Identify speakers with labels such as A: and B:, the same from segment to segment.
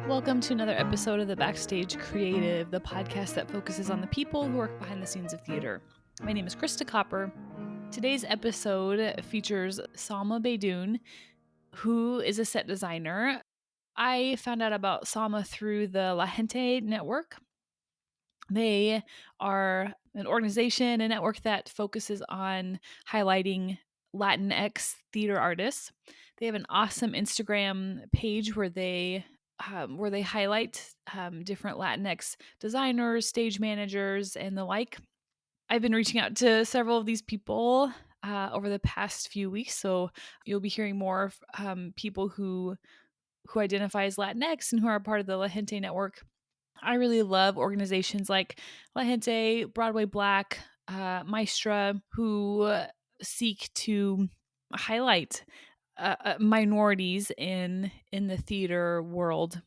A: Welcome to another episode of the Backstage Creative, the podcast that focuses on the people who work behind the scenes of theater. My name is Krista Copper. Today's episode features Salmah Beydoun, who is a set designer. I found out about Salmah through the La Gente network. They are an organization, a network that focuses on highlighting Latinx theater artists. They have an awesome Instagram page where they highlight different Latinx designers, stage managers, and the like. I've been reaching out to several of these people over the past few weeks, so you'll be hearing more people who identify as Latinx and who are part of the La Gente network. I really love organizations like La Gente, Broadway Black, Maestra, who seek to highlight minorities in the theater world.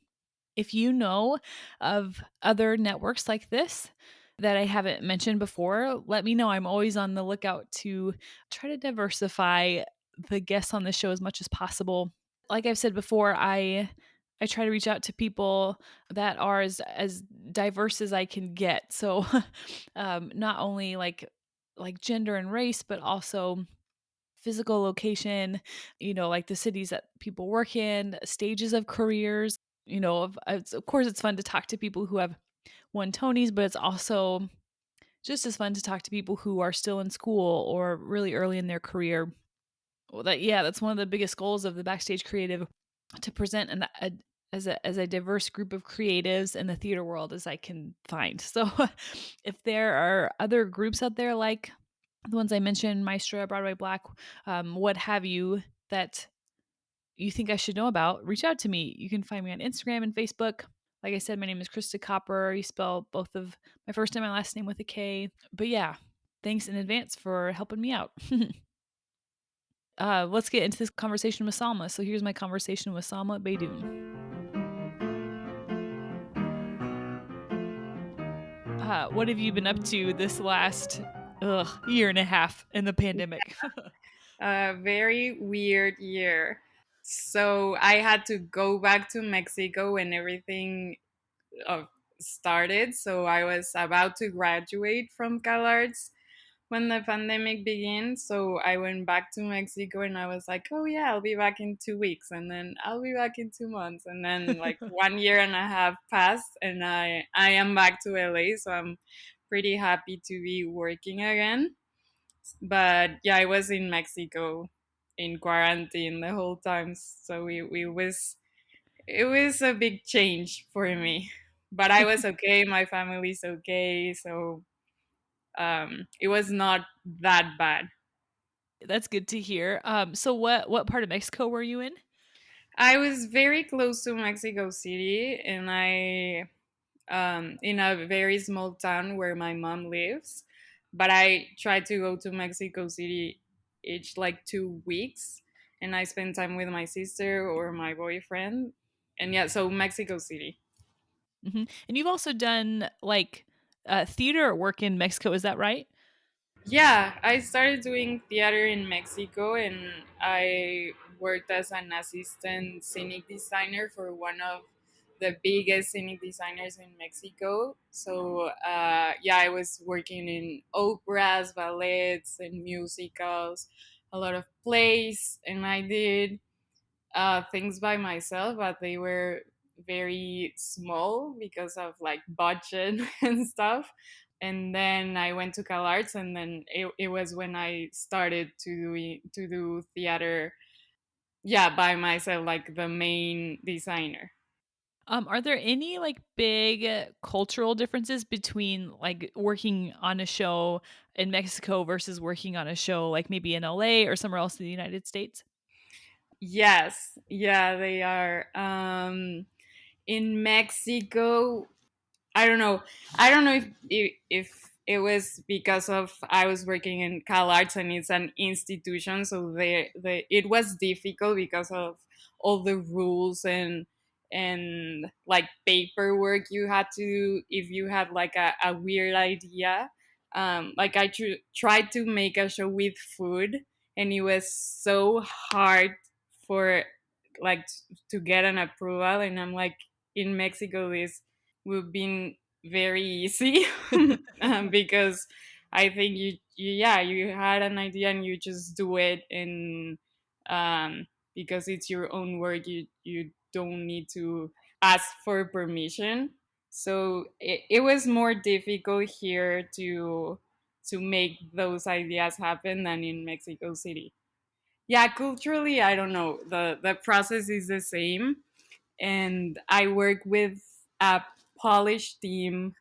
A: If you know of other networks like this that I haven't mentioned before, let me know. I'm always on the lookout to try to diversify the guests on the show as much as possible. Like I've said before, I try to reach out to people that are as diverse as I can get. So not only like gender and race, but also physical location, like the cities that people work in, stages of careers. Of course, it's fun to talk to people who have won Tonys, but it's also just as fun to talk to people who are still in school or really early in their career. Well, that's one of the biggest goals of the Backstage Creative, to present as a diverse group of creatives in the theater world as I can find. So if there are other groups out there like the ones I mentioned, Maestra, Broadway Black, what have you, that you think I should know about, reach out to me. You can find me on Instagram and Facebook. Like I said, my name is Krista Copper. You spell both of my first and my last name with a K. But yeah, thanks in advance for helping me out. Let's get into this conversation with Salmah. So here's my conversation with Salmah Beydoun. What have you been up to this last year and a half in the pandemic?
B: A very weird year. So I had to go back to Mexico when everything uh, started. So I was about to graduate from CalArts when the pandemic began. So I went back to Mexico and I was like, oh yeah, I'll be back in 2 weeks, and then I'll be back in 2 months, and then like 1 year and a half passed, and I am back to LA. So I'm pretty happy to be working again. But yeah, I was in Mexico in quarantine the whole time, so it was a big change for me. But I was okay, my family's okay, so it was not that bad.
A: That's good to hear. So what part of Mexico were you in?
B: I was very close to Mexico City, and I in a very small town where my mom lives. But I try to go to Mexico City each like 2 weeks, and I spend time with my sister or my boyfriend. And yeah, so Mexico City.
A: Hmm. And you've also done like theater work in Mexico, is that right?
B: Yeah, I started doing theater in Mexico, and I worked as an assistant scenic designer for one of the biggest scenic designers in Mexico. So, yeah, I was working in operas, ballets, and musicals, a lot of plays, and I did things by myself, but they were very small because of like budget and stuff. And then I went to CalArts, and then it was when I started to do theater, yeah, by myself, like the main designer.
A: Are there any like big cultural differences between like working on a show in Mexico versus working on a show like maybe in LA or somewhere else in the United States?
B: Yes, yeah, they are. In Mexico, I don't know. I don't know if it was because of I was working in CalArts and it's an institution, so it was difficult because of all the rules and like paperwork you had to do if you had like a weird idea. Like I tried to make a show with food, and it was so hard for like to get an approval, and I'm like in Mexico this would been very easy because I think yeah, you had an idea and you just do it, and because it's your own work, you don't need to ask for permission. So it was more difficult here to make those ideas happen than in Mexico City. Yeah, culturally, I don't know. The process is the same, and I work with a Polish team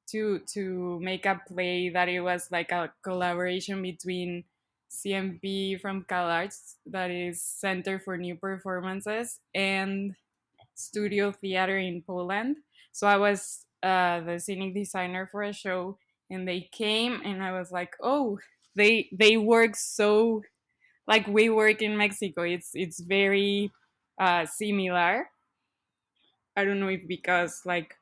B: to make a play that it was like a collaboration between CMP from CalArts, that is Center for New Performances, and Studio Theater in Poland. So I was the scenic designer for a show, and they came, and I was like, oh, they work so like we work in Mexico. It's very similar. I don't know if because like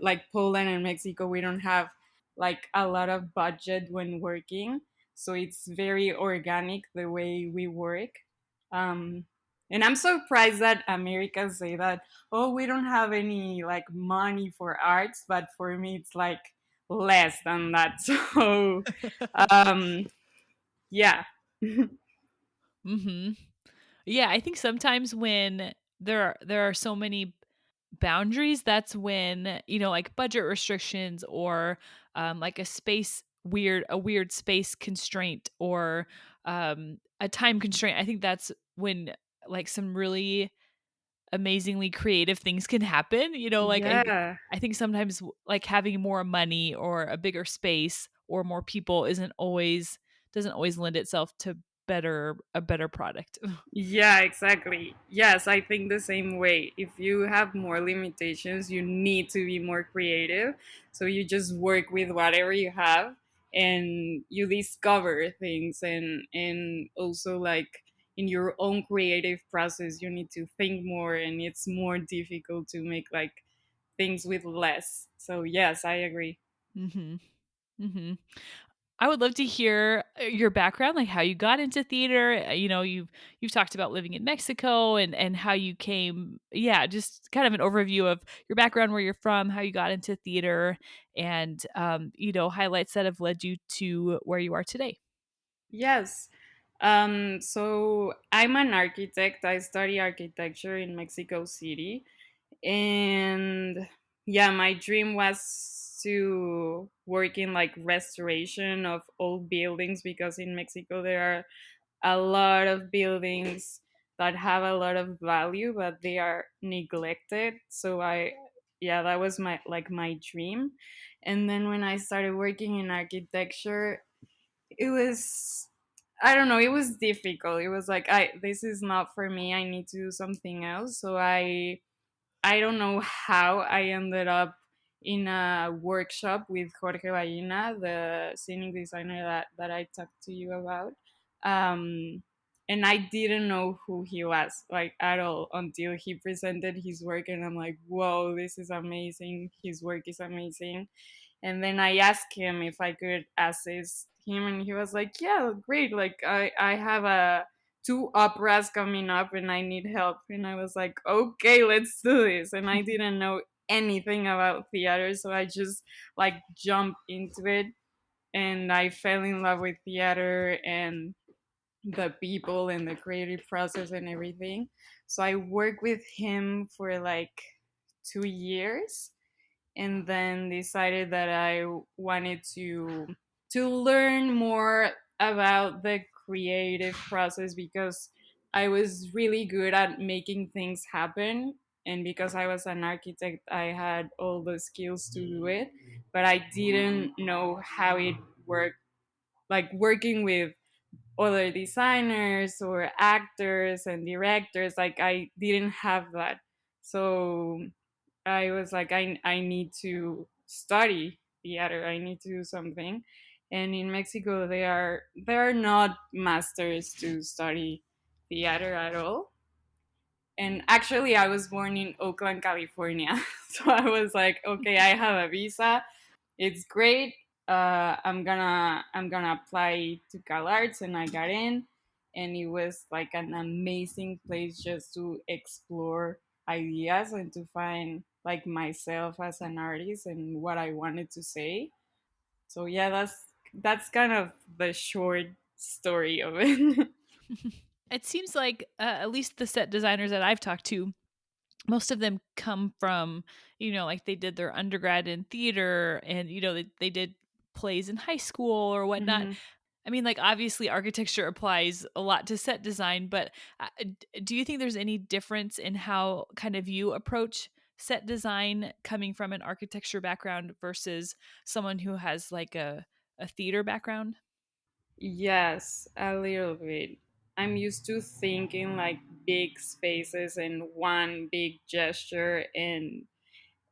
B: like Poland and Mexico, we don't have like a lot of budget when working, so it's very organic the way we work. Um, and I'm surprised that Americans say that, oh, we don't have any like money for arts, but for me it's like less than that. So um, yeah.
A: Mm-hmm. Yeah, I think sometimes when there are so many boundaries, that's when, like budget restrictions or like a weird space constraint or a time constraint. I think that's when like some really amazingly creative things can happen. Like
B: Yeah.
A: I think sometimes like having more money or a bigger space or more people doesn't always lend itself to a better product.
B: Yeah, exactly. Yes, I think the same way. If you have more limitations, you need to be more creative. So you just work with whatever you have, and you discover things, and also like in your own creative process you need to think more, and it's more difficult to make like things with less. So yes, I agree.
A: Mhm. Mhm. I would love to hear your background, like how you got into theater. You've talked about living in Mexico and how you came. Yeah, just kind of an overview of your background, where you're from, how you got into theater, and highlights that have led you to where you are today.
B: Yes. So I'm an architect. I study architecture in Mexico City. And yeah, my dream was to work in like restoration of old buildings, because in Mexico there are a lot of buildings that have a lot of value but they are neglected. So I yeah, that was my dream. And then when I started working in architecture, it was, I don't know, it was difficult. It was like, I this is not for me, I need to do something else. So I don't know how I ended up in a workshop with Jorge Ballina, the scenic designer that I talked to you about. Um, and I didn't know who he was, like at all, until he presented his work, and I'm like, whoa, this is amazing. His work is amazing. And then I asked him if I could assist him, and he was like, yeah, great. Like I have a two operas coming up and I need help. And I was like, okay, let's do this. And I didn't know anything about theater, so I just like jumped into it, and I fell in love with theater and the people and the creative process and everything. So I worked with him for like 2 years, and then decided that I wanted to learn more about the creative process, because I was really good at making things happen, and because I was an architect I had all the skills to do it, but I didn't know how it worked, like working with other designers or actors and directors. Like I didn't have that. So I was like, I need to study theater. I need to do something. And in Mexico, there are not masters to study theater at all. And actually, I was born in Oakland, California. So I was like, okay, I have a visa. It's great. I'm gonna apply to CalArts, and I got in, and it was like an amazing place just to explore ideas and to find like myself as an artist and what I wanted to say. So yeah, that's kind of the short story of it.
A: It seems like at least the set designers that I've talked to, most of them come from, like they did their undergrad in theater, and they did plays in high school or whatnot.
B: Hmm.
A: I mean, like, obviously architecture applies a lot to set design, but do you think there's any difference in how kind of you approach set design coming from an architecture background versus someone who has like a theater background?
B: Yes, a little bit. I'm used to thinking like big spaces and one big gesture and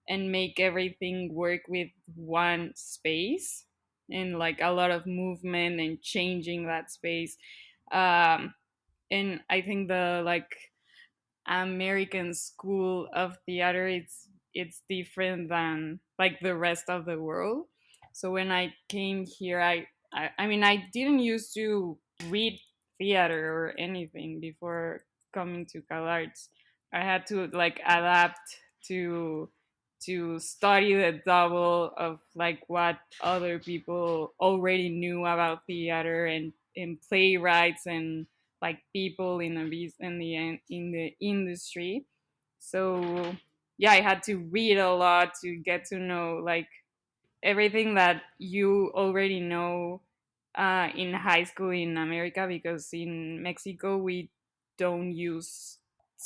B: make everything work with one space and like a lot of movement and changing that space. Um, and I think the like American school of theater, it's different than like the rest of the world. So when I came here, I mean I didn't used to read theater or anything before coming to CalArts. I had to like adapt to study the double of like what other people already knew about theater and playwrights and like people in the industry. So yeah, I had to read a lot to get to know like everything that you already know in high school in America, because in Mexico we don't use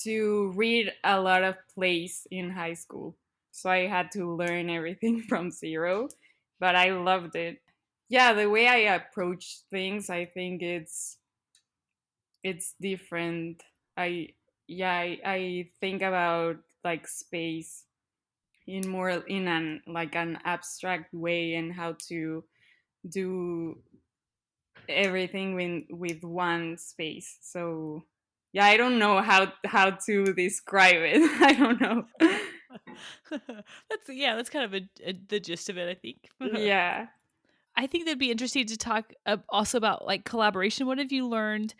B: to read a lot of plays in high school. So I had to learn everything from zero, but I loved it. Yeah, the way I approach things, I think it's different. I yeah, I think about like space in more in an like an abstract way and how to do everything with one space. So yeah, I don't know how to describe it. I don't know.
A: That's kind of the gist of it, I think.
B: Yeah.
A: I think that'd be interesting to talk also about like collaboration. What have you learned,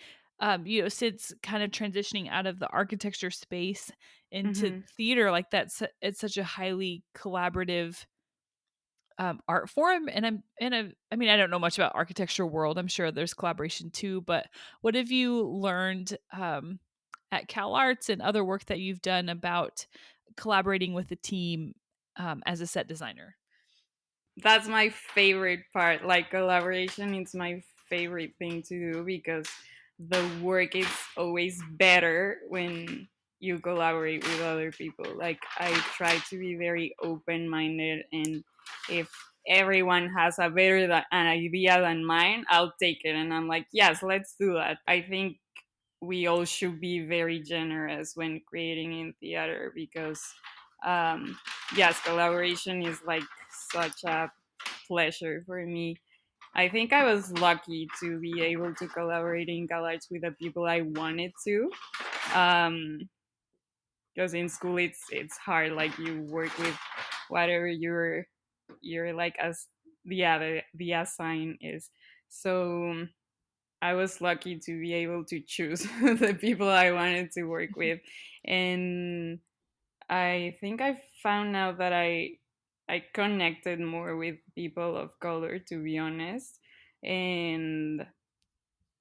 A: since kind of transitioning out of the architecture space into
B: Hmm.
A: theater? Like it's such a highly collaborative art form, and I mean, I don't know much about architecture world. I'm sure there's collaboration too, but what have you learned at Cal Arts and other work that you've done about collaborating with a team as a set designer?
B: That's my favorite part. Like collaboration is my favorite thing to do because the work is always better when you collaborate with other people. Like I try to be very open minded, and if everyone has a an idea than mine, I'll take it and I'm like, yes, let's do that. I think we all should be very generous when creating in theater because um, yes, collaboration is like such a pleasure for me. I think I was lucky to be able to collaborate in college with the people I wanted to. Um, because in school it's hard. Like you work with whatever you're like as the assign is. So I was lucky to be able to choose the people I wanted to work with, and I think I found out that I connected more with people of color, to be honest. And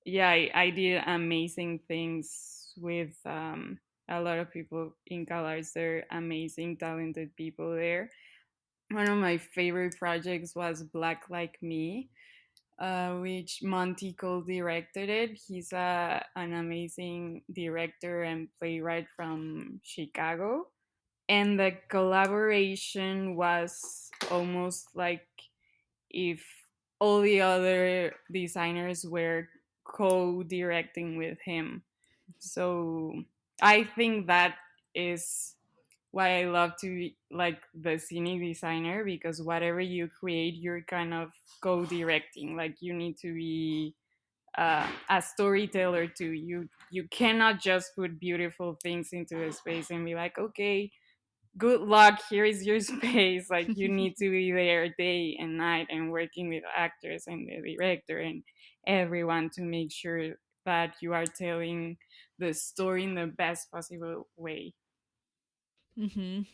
B: yeah, I did amazing things with a lot of people in CalArts. They're amazing, talented people there. One of my favorite projects was Black Like Me, which Monty Cole directed it. He's an amazing director and playwright from Chicago, and the collaboration was almost like if all the other designers were co-directing with him. So I think that is why I love to be like the scenic designer, because whatever you create you're kind of co-directing. Like you need to be a storyteller too. You cannot just put beautiful things into a space and be like, okay, good luck, here is your space. Like you need to be there day and night and working with actors and the director and everyone to make sure that you are telling the story in the best possible way.
A: Mhm.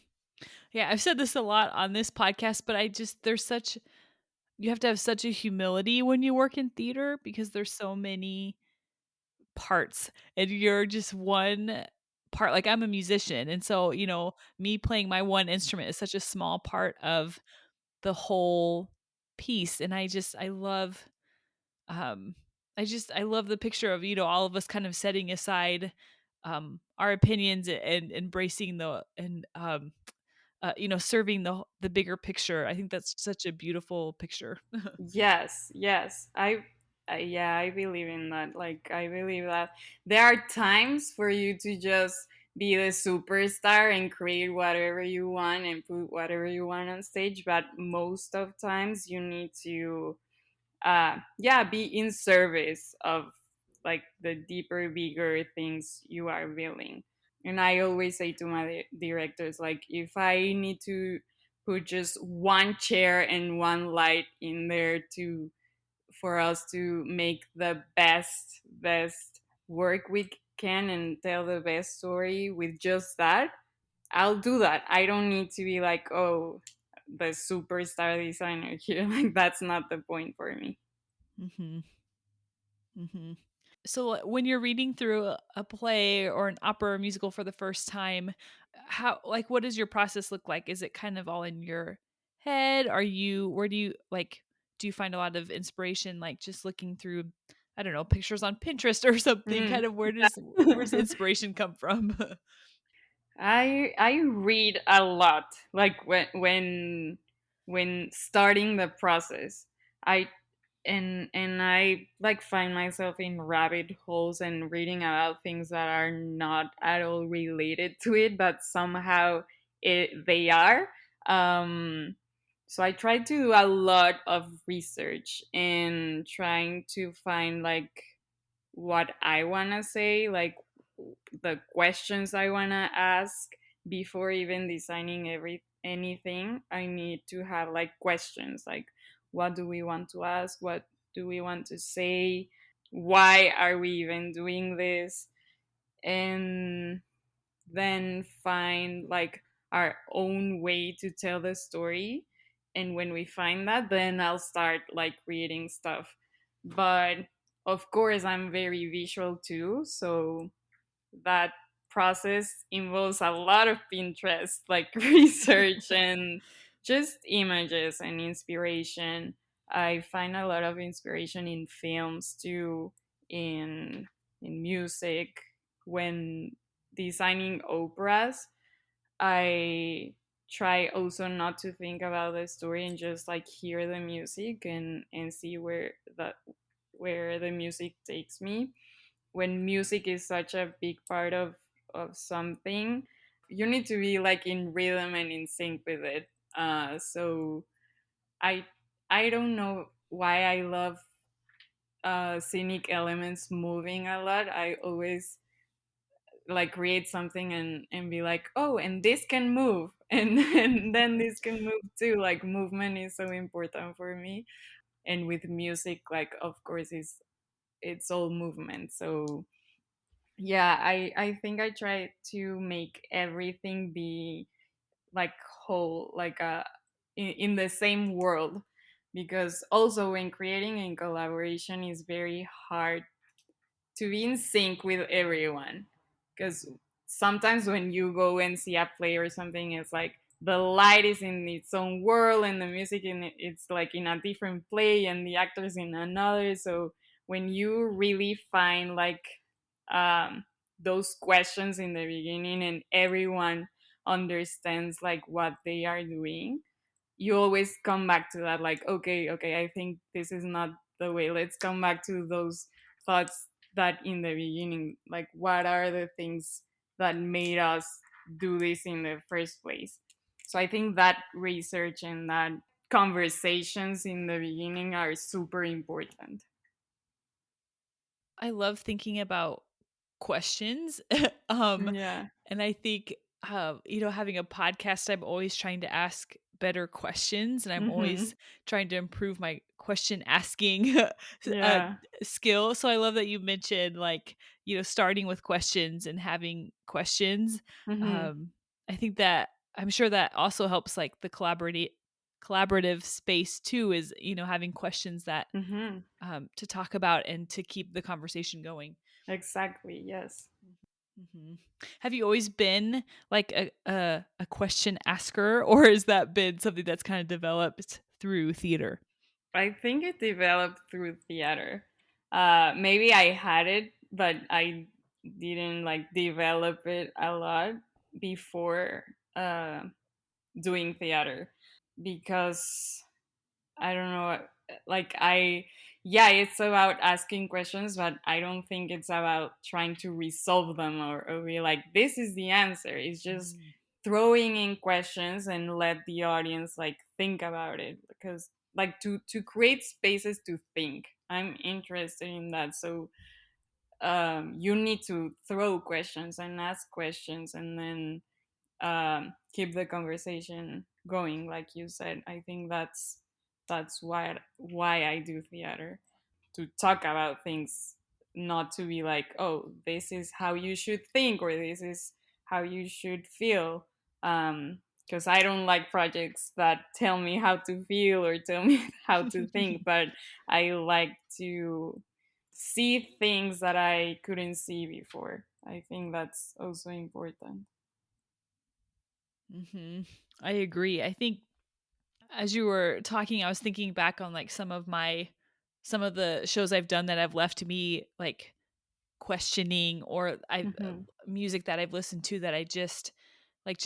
A: Yeah, I've said this a lot on this podcast, but I just there's such you have to have such a humility when you work in theater because there's so many parts and you're just one part. Like I'm a musician, and so, me playing my one instrument is such a small part of the whole piece, and I love um I love the picture of, all of us kind of setting aside our opinions and embracing the and serving the bigger picture. I think that's such a beautiful picture.
B: Yes, yes. Yeah, I believe in that. Like I believe that there are times for you to just be the superstar and create whatever you want and put whatever you want on stage, but most of times you need to yeah, be in service of like the deeper, bigger things you are building. And I always say to my directors, like, if I need to put just one chair and one light in there to for us to make the best work we can and tell the best story with just that, I'll do that. I don't need to be like, oh, the superstar designer here. Like that's not the point for me.
A: Mhm. Mhm. So, when you're reading through a play or an opera or musical for the first time, what does your process look like? Is it kind of all in your head? Where do you like, do you find a lot of inspiration, like just looking through, I don't know, pictures on Pinterest or something?
B: Mm.
A: Kind of where's
B: Yeah.
A: inspiration come from?
B: I read a lot. Like when starting the process, I and I like find myself in rabbit holes and reading about things that are not at all related to it, but somehow they are. Um, so I try to do a lot of research and trying to find like what I want to say, like the questions I want to ask before even designing anything. I need to have like questions like what do we want to ask? What do we want to say? Why are we even doing this? And then find like our own way to tell the story. And when we find that, then I'll start like creating stuff. But of course, I'm very visual too. So that process involves a lot of Pinterest, like research and just images and inspiration. I find a lot of inspiration in films too, in music. When designing operas, I try also not to think about the story and just like hear the music and see where the music takes me. When music is such a big part of something, you need to be like in rhythm and in sync with it. So I I don't know why I love scenic elements moving a lot. I always like create something and be like, oh, and this can move, and then this can move too. Like movement is so important for me, and with music, like of course, it's all movement. So yeah, I think I try to make everything be like whole, like in the same world, because also when creating in collaboration is very hard to be in sync with everyone, because sometimes when you go and see a play or something, it's like the light is in its own world and the music it's like in a different play and the actors in another. So when you really find like um, those questions in the beginning and everyone understands like what they are doing, you always come back to that, like, okay, I think this is not the way. Let's come back to those thoughts that in the beginning, like what are the things that made us do this in the first place. So I think that research and that conversations in the beginning are super important.
A: I love thinking about questions. um,
B: Yeah.
A: and I think, having a podcast, I'm always trying to ask better questions, and I'm
B: Hmm.
A: always trying to improve my question asking uh,
B: Yeah.
A: skill. So I love that you mentioned, like, starting with questions and having questions.
B: Hmm.
A: Um, I think that I'm sure that also helps like the collaborative space too, is, having questions that
B: Hmm.
A: to talk about and to keep the conversation going.
B: Exactly. Yes.
A: Hmm. Have you always been like a question asker, or has that been something that's kind of developed through theater?
B: I think it developed through theater. Maybe I had it, but I didn't like develop it a lot before doing theater because I don't know. Like yeah, it's about asking questions, but I don't think it's about trying to resolve them or be like, this is the answer. It's just
A: Mm.
B: throwing in questions and let the audience like think about it because like to create spaces to think. I'm interested in that. So you need to throw questions and ask questions and then keep the conversation going like you said. I think that's why I do theater, to talk about things, not to be like, oh, this is how you should think or this is how you should feel, because I don't like projects that tell me how to feel or tell me how to think, but I like to see things that I couldn't see before. I think that's also important.
A: Hmm. I agree. I think as you were talking, I was thinking back on like some of the shows I've done that have left me like questioning, or I've
B: Hmm.
A: music that I've listened to that I just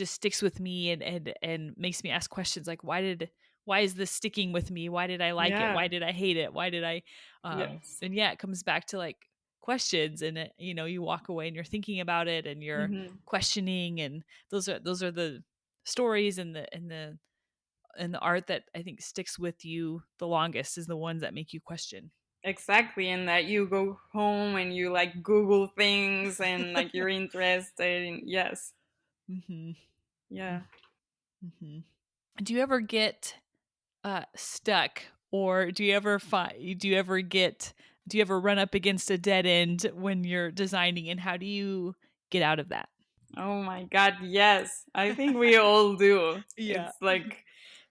A: sticks with me and makes me ask questions like why is this sticking with me? Why did I like it?
B: Yeah.
A: Why did I hate it? Why did I
B: Yes.
A: and yeah, it comes back to like questions, and you walk away and you're thinking about it and you're
B: Hmm.
A: questioning, and those are the stories and the art that I think sticks with you the longest, is the ones that make you question.
B: Exactly, and that you go home and you like Google things and like you're interested in. Yes.
A: Mhm.
B: Yeah.
A: Mhm. Do you ever get stuck, or do you ever run up against a dead end when you're designing, and how do you get out of that?
B: Oh my God. Yes. I think we all do.
A: Yeah.
B: It's like,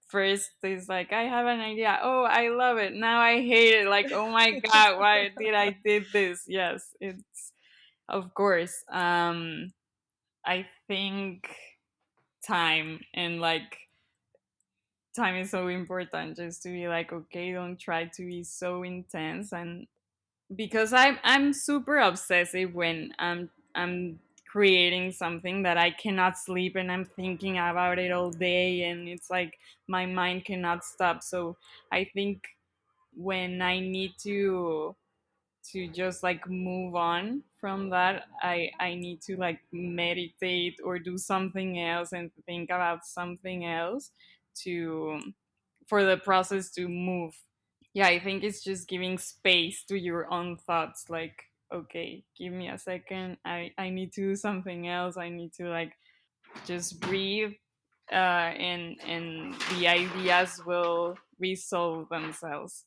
B: first it's like, I have an idea. Oh, I love it. Now I hate it. Like, oh my God, why did I did this? Yes. It's, of course. I think time and like, time is so important, just to be like, okay, don't try to be so intense. And because I'm super obsessive when I'm creating something, that I cannot sleep and I'm thinking about it all day and it's like my mind cannot stop. So I think when I need to just like move on from that, I need to like meditate or do something else and think about something else to for the process to move. Yeah, I think it's just giving space to your own thoughts. Like, okay, give me a second. I need to do something else. I need to like just breathe, and the ideas will resolve themselves.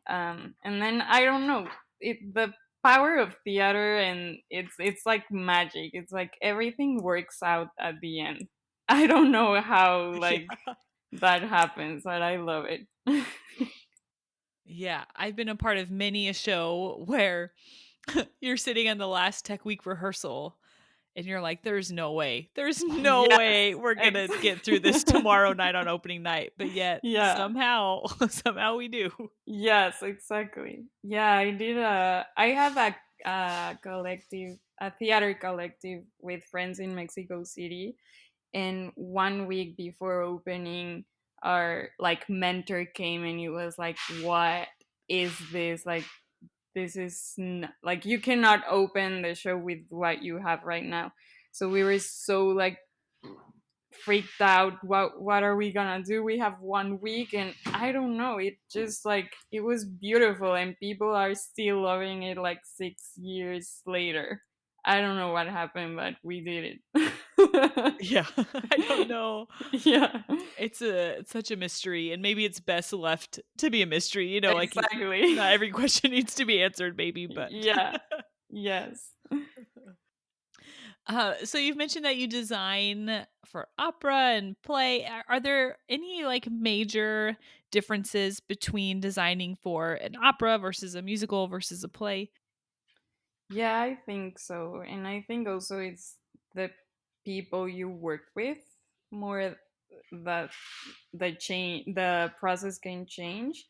B: And then I don't know, the power of theater, and it's like magic. It's like everything works out at the end. I don't know how like
A: Yeah.
B: that happens, but I love it.
A: Yeah, I've been a part of many a show where you're sitting on the last tech week rehearsal and you're like, there's no way. There's no
B: Yes,
A: way we're gonna get through this
B: exactly.
A: tomorrow night on opening night. But yet
B: Yeah.
A: somehow somehow we do.
B: Yes, exactly. Yeah, I have a collective, a theater collective with friends in Mexico City, and 1 week before opening, our like mentor came and he was like, what is this? Like, this is like, you cannot open the show with what you have right now. So we were so like freaked out. What are we gonna do? We have 1 week, and I don't know, it just like, it was beautiful and people are still loving it like 6 years later. I don't know what happened, but we did it.
A: Yeah. I don't know.
B: Yeah.
A: It's such a mystery, and maybe it's best left to be a mystery, like
B: Exactly.
A: not every question needs to be answered maybe, but
B: Yeah. Yes.
A: So you've mentioned that you design for opera and play. Are there any like major differences between designing for an opera versus a musical versus a play?
B: Yeah, I think so. And I think also it's the people you work with more that the process can change.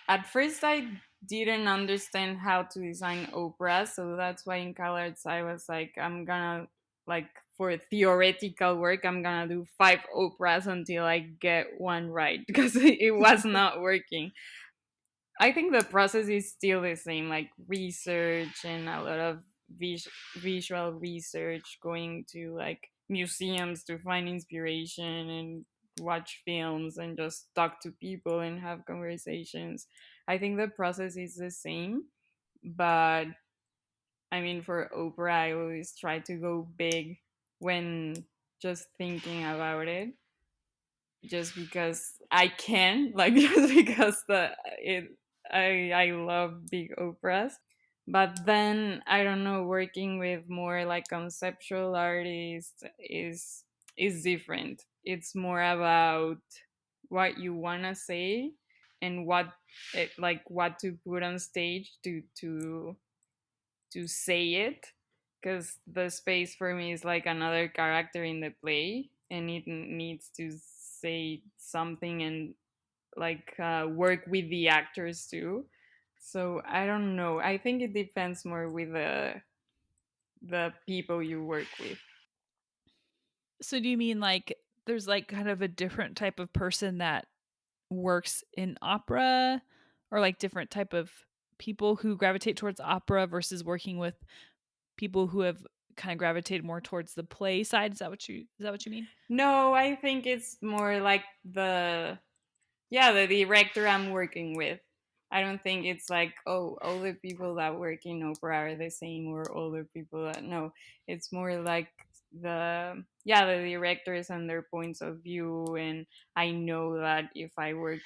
B: At first I didn't understand how to design opera, so that's why in CalArts I was like, I'm gonna like for theoretical work, I'm gonna do 5 operas until I get one right because it was not working. I think the process is still the same, like research and a lot of visual research, going to like museums to find inspiration and watch films and just talk to people and have conversations. I think the process is the same, but I mean, for opera, I always try to go big when just thinking about it, just because I can, like just because I love big operas. But then I don't know, working with more like conceptual artists is different. It's more about what you wanna say and like what to put on stage to say it, because the space for me is like another character in the play and it needs to say something and like work with the actors too. So I don't know, I think it depends more with the people you work with.
A: So do you mean like there's like kind of a different type of person that works in opera, or like different type of people who gravitate towards opera versus working with people who have kind of gravitated more towards the play side? Is that what you mean?
B: No, I think it's more like the director I'm working with. I don't think it's like, oh, all the people that work in opera are the same or all the people that no. It's more like the directors and their points of view. And I know that if I work,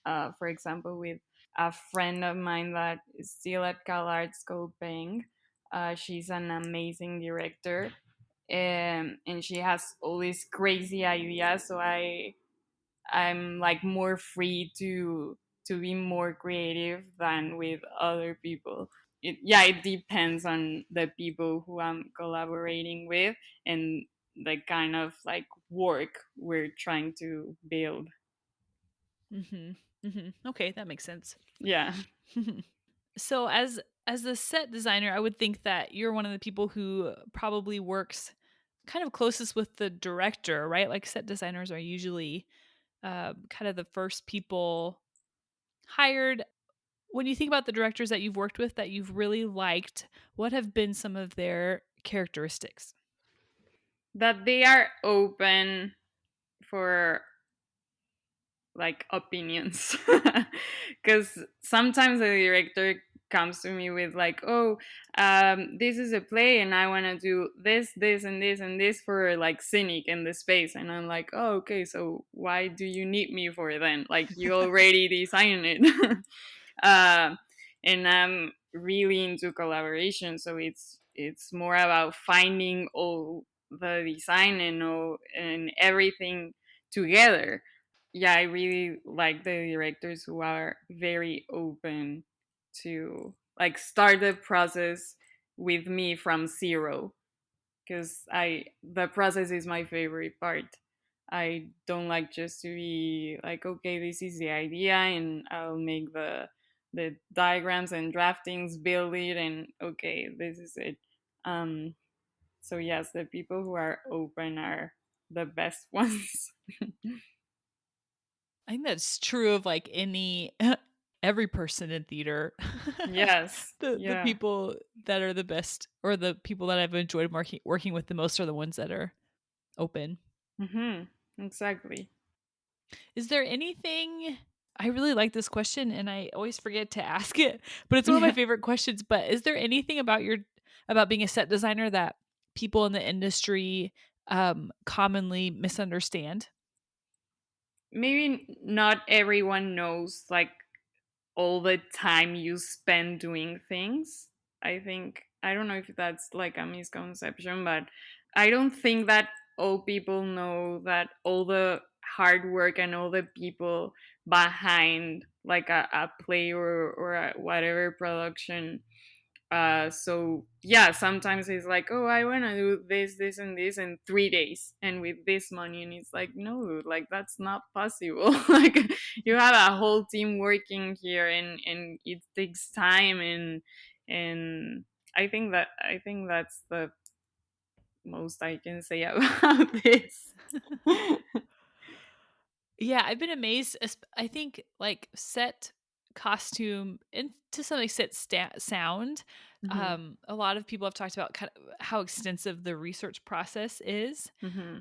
B: for example, with a friend of mine that is still at CalArts called Peng, she's an amazing director, and she has all these crazy ideas. So I'm like more free to be more creative than with other people. It depends on the people who I'm collaborating with and the kind of like work we're trying to build.
A: Mhm. Mhm. Okay, that makes sense.
B: Yeah.
A: So as the set designer, I would think that you're one of the people who probably works kind of closest with the director, right? Like set designers are usually kind of the first people hired. When you think about the directors that you've worked with that you've really liked, what have been some of their characteristics?
B: That they are open for like opinions, because sometimes the director comes to me with like, oh, this is a play and I want to do this and this and this for like scenic in the space, and I'm like, oh, okay, so why do you need me for then, like you already designed it. uh, and I'm really into collaboration, so it's more about finding all the design and all and everything together. Yeah, I really like the directors who are very open to like start the process with me from zero, because I the process is my favorite part. I don't like just to be like, okay, this is the idea and I'll make the diagrams and draftings, build it, and okay, this is it. Um, so yes, the people who are open are the best ones.
A: I think that's true of like any every person in theater.
B: Yes,
A: The
B: yeah.
A: people that are the best, or the people that I've enjoyed working with the most, are the ones that are open.
B: Mm-hmm. Exactly.
A: Is there anything, I really like this question and I always forget to ask it, but it's one of my
B: Yeah.
A: favorite questions. But is there anything about being a set designer that people in the industry commonly misunderstand?
B: Maybe not everyone knows like all the time you spend doing things. I think I don't know if that's like a misconception, but I don't think that all people know that all the hard work and all the people behind like a play or a whatever production. So yeah, sometimes it's like, oh, I want to do this, this, and this in 3 days, and with this money, and it's like, no, like that's not possible. Like you have a whole team working here, and it takes time, and I think that's the most I can say about this.
A: Yeah, I've been amazed. I think like set costume and to some extent sound.
B: Hmm.
A: A lot of people have talked about kind of how extensive the research process is.
B: Hmm.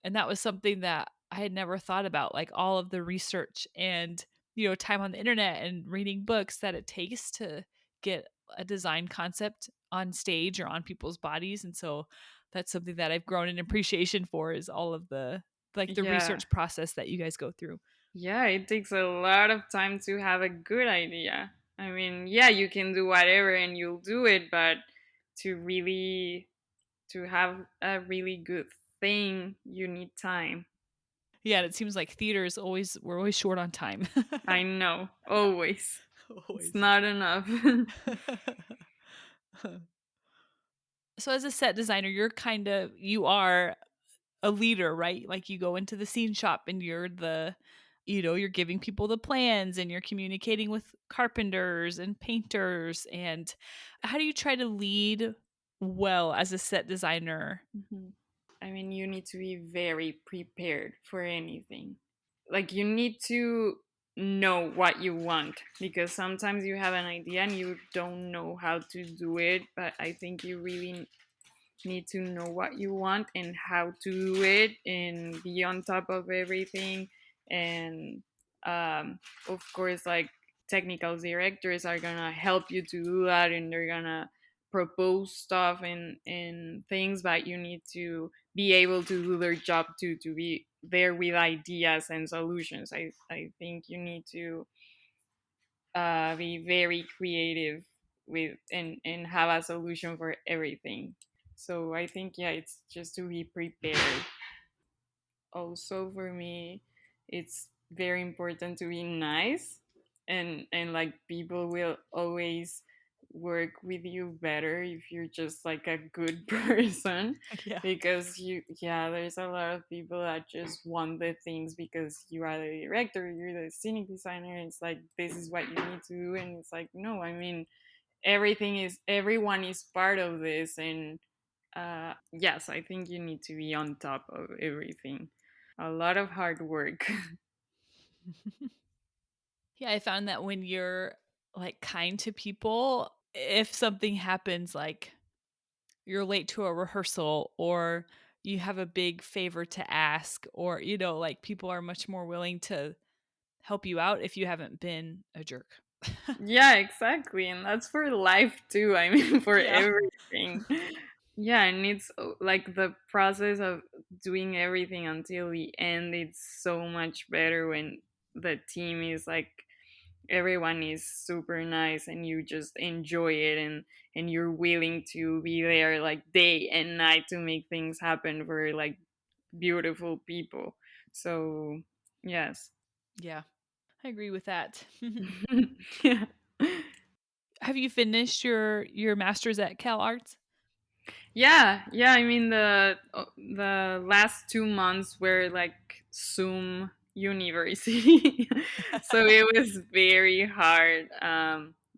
A: And that was something that I had never thought about, like all of the research and, time on the internet and reading books that it takes to get a design concept on stage or on people's bodies. And so that's something that I've grown in appreciation for is all of the like the
B: Yeah.
A: research process that you guys go through.
B: Yeah, it takes a lot of time to have a good idea. I mean, yeah, you can do whatever and you'll do it, but to really to have a really good thing, you need time.
A: Yeah, and it seems like theaters always we're always short on time.
B: I know, always. It's
A: Always.
B: not enough.
A: So as a set designer, you are a leader, right? Like you go into the scene shop and you're giving people the plans and you're communicating with carpenters and painters. And how do you try to lead well as a set designer?
B: Mhm. I mean, you need to be very prepared for anything. Like, you need to know what you want because sometimes you have an idea and you don't know how to do it, but I think you really need to know what you want and how to do it and be on top of everything. And of course, like technical directors are gonna help you to do that, and they're gonna propose stuff and things, but you need to be able to do their job too, to be there with ideas and solutions. I think you need to be very creative with and have a solution for everything. So I think, yeah, it's just to be prepared. Also for me, it's very important to be nice, and like people will always work with you better if you're just like a good person,
A: Yeah.
B: because you yeah, there's a lot of people that just want the things because you are the director, you're the scenic designer, it's like this is what you need to do, and it's like, no, I mean, everyone is part of this, and yes, I think you need to be on top of everything. A lot of hard work.
A: Yeah, I found that when you're like kind to people, if something happens like you're late to a rehearsal or you have a big favor to ask or like people are much more willing to help you out if you haven't been a jerk.
B: Yeah, exactly, and that's for life too. I mean, for
A: Yeah.
B: everything. Yeah, and it's like the process of doing everything until the end, it's so much better when the team is like everyone is super nice and you just enjoy it, and you're willing to be there like day and night to make things happen for like beautiful people. So yes.
A: Yeah. I agree with that.
B: Yeah.
A: Have you finished your masters at Cal Arts?
B: Yeah, yeah. I mean, the last 2 months were like Zoom university, so it was very hard.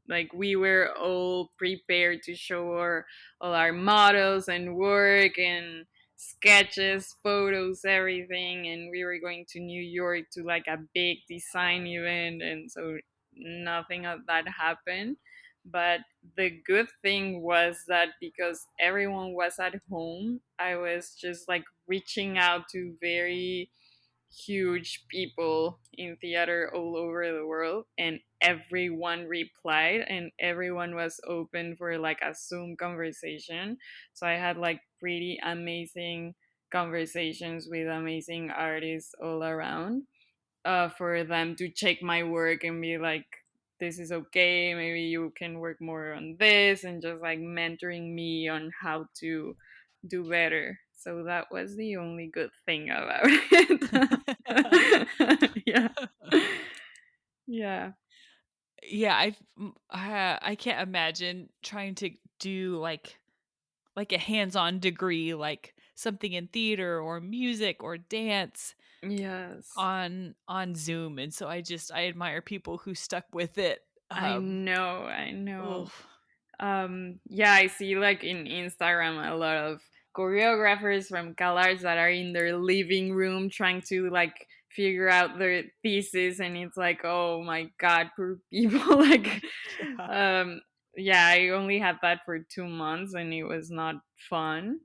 B: Like we were all prepared to show all our models and work and sketches, photos, everything, and we were going to New York to like a big design event, and so nothing of that happened. But the good thing was that because everyone was at home, I was just like reaching out to very huge people in theater all over the world, and everyone replied and everyone was open for like a Zoom conversation. So I had like pretty amazing conversations with amazing artists all around, for them to check my work and be like, this is okay, maybe you can work more on this, and just like mentoring me on how to do better. So that was the only good thing about it. Yeah. Yeah.
A: Yeah, I can't imagine trying to do like a hands-on degree, like something in theater or music or dance
B: Yes.
A: on Zoom, and so I admire people who stuck with it.
B: I know, I know.
A: Oof.
B: Yeah, I see like in Instagram a lot of choreographers from CalArts that are in their living room trying to like figure out their thesis, and it's like, oh my god, poor people. Like,
A: Yeah.
B: um yeah, I only had that for 2 months and it was not fun.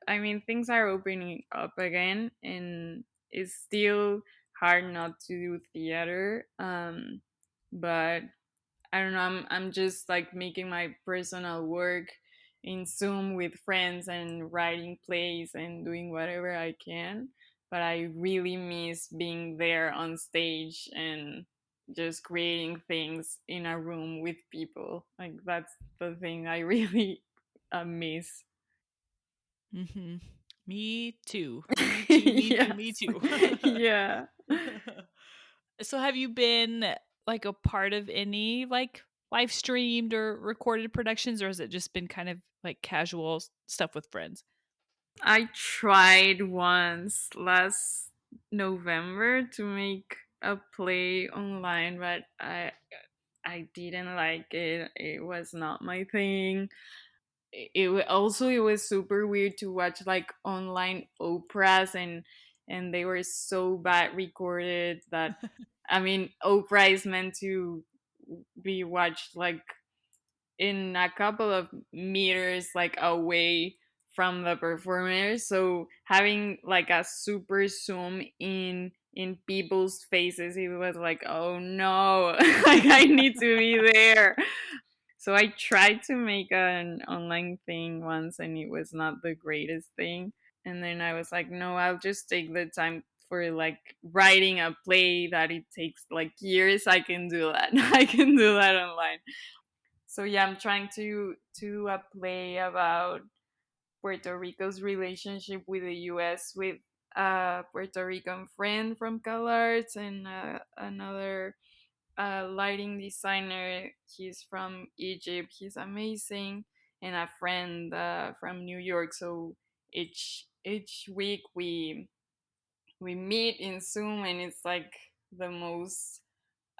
B: I mean, things are opening up again, and it's still hard not to do theater. But I don't know. I'm just like making my personal work in Zoom with friends and writing plays and doing whatever I can. But I really miss being there on stage and just creating things in a room with people. Like, that's the thing I really miss.
A: Mhm. Me too. Me too, me too, me
B: Yes.
A: too.
B: Yeah.
A: So have you been, like, a part of any, like, live streamed or recorded productions, or has it just been kind of, like, casual stuff with friends?
B: I tried once last November to make a play online, but I didn't like it. It was not my thing. Also, it was super weird to watch like online operas, and they were so bad recorded that, I mean, opera is meant to be watched like in a couple of meters like away from the performers, so having like a super zoom in people's faces, it was like, oh no, like I need to be there. So I tried to make an online thing once and it was not the greatest thing, and then I was like, no, I'll just take the time for like writing a play that it takes like years. I can do that. I can do that online. So yeah, I'm trying to play about Puerto Rico's relationship with the U.S. with a Puerto Rican friend from CalArts and another lighting designer. He's from Egypt. He's amazing, and a friend from New York. So each week we meet in Zoom, and it's like the most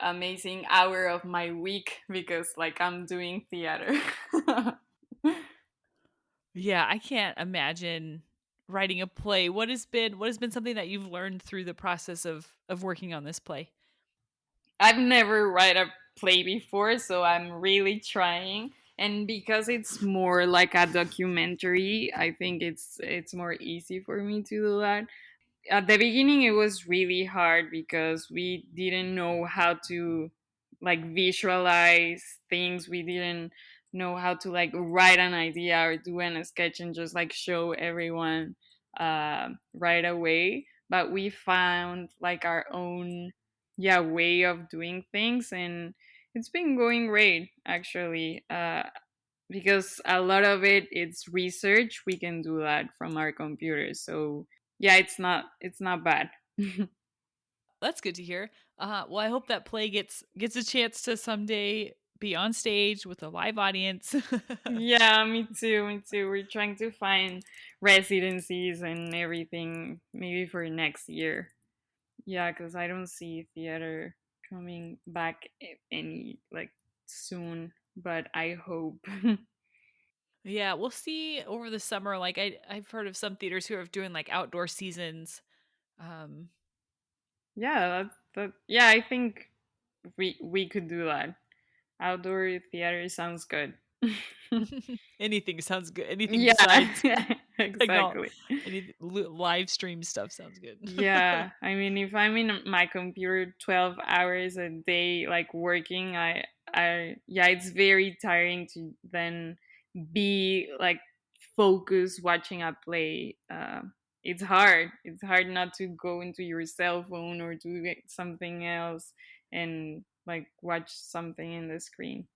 B: amazing hour of my week because like I'm doing theater.
A: Yeah, I can't imagine writing a play. What has been something that you've learned through the process of working on this play?
B: I've never read a play before, so I'm really trying. And because it's more like a documentary, I think it's more easy for me to do that. At the beginning it was really hard because we didn't know how to like visualize things. We didn't know how to like write an idea or do a sketch and just like show everyone right away, but we found like our own, yeah, way of doing things, and it's been going great actually, because a lot of it's research. We can do that from our computers, so yeah, it's not bad.
A: That's good to hear. Well, I hope that play gets a chance to someday be on stage with a live audience.
B: Yeah, me too, me too. We're trying to find residencies and everything maybe for next year. Yeah, because I don't see theater coming back any like soon, but I hope.
A: Yeah, we'll see over the summer. Like I've heard of some theaters who are doing like outdoor seasons. Um,
B: Yeah, yeah, I think we could do that. Outdoor theater sounds good.
A: anything sounds good. Anything besides
B: Yeah,
A: technology,
B: exactly.
A: any live stream stuff sounds good.
B: Yeah, I mean, if I'm in my computer 12 hours a day, like working, yeah, it's very tiring to then be like focused watching a play. It's hard. It's hard not to go into your cell phone or do something else. And like watch something in the screen.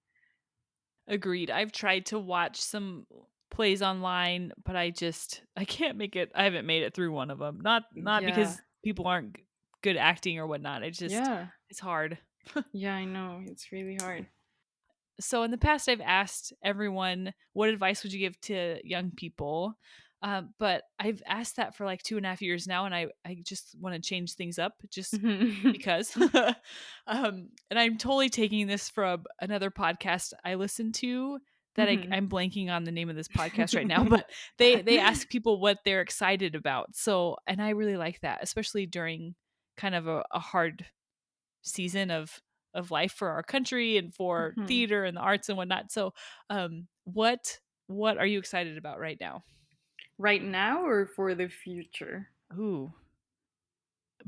A: Agreed. I've tried to watch some plays online, but I can't make it. I haven't made it through one of them. Not
B: Yeah.
A: because people aren't good acting or whatnot.
B: Yeah.
A: It's hard.
B: Yeah, I know. It's really hard.
A: So in the past, I've asked everyone, what advice would you give to young people? But I've asked that for like 2.5 years now, and I just want to change things up just because. And I'm totally taking this from another podcast I listened to that I'm blanking on the name of this podcast right now, but they ask people what they're excited about. So, and I really like that, especially during kind of a hard season of life for our country and for
B: Mhm.
A: theater and the arts and whatnot. So, what are you excited about right now?
B: Right now or for the future?
A: Ooh,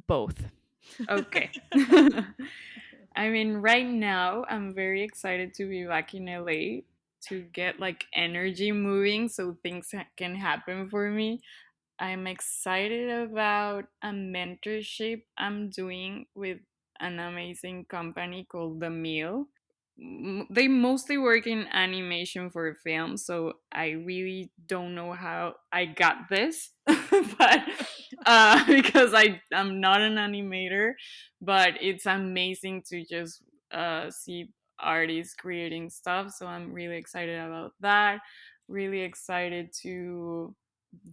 A: both.
B: Okay. I mean, right now, I'm very excited to be back in LA to get like energy moving so things can happen for me. I'm excited about a mentorship I'm doing with an amazing company called The Mill. They mostly work in animation for film, so I really don't know how I got this, but because I'm not an animator, but it's amazing to just see artists creating stuff. So I'm really excited about that. Really excited to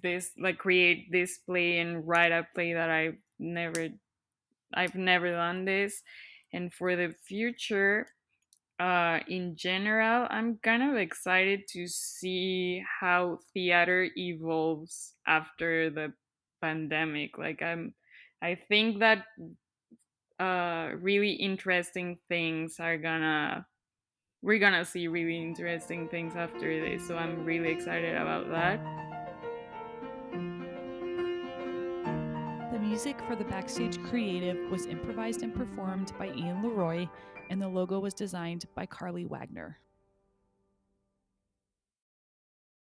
B: this like create this play and write a play that I've never done this. And for the future, in general, I'm kind of excited to see how theater evolves after the pandemic. I think that really interesting things are gonna we're gonna see really interesting things after this. So I'm really excited about that.
A: The music for the Backstage Creative was improvised and performed by Ian Leroy, and the logo was designed by Carly Wagner.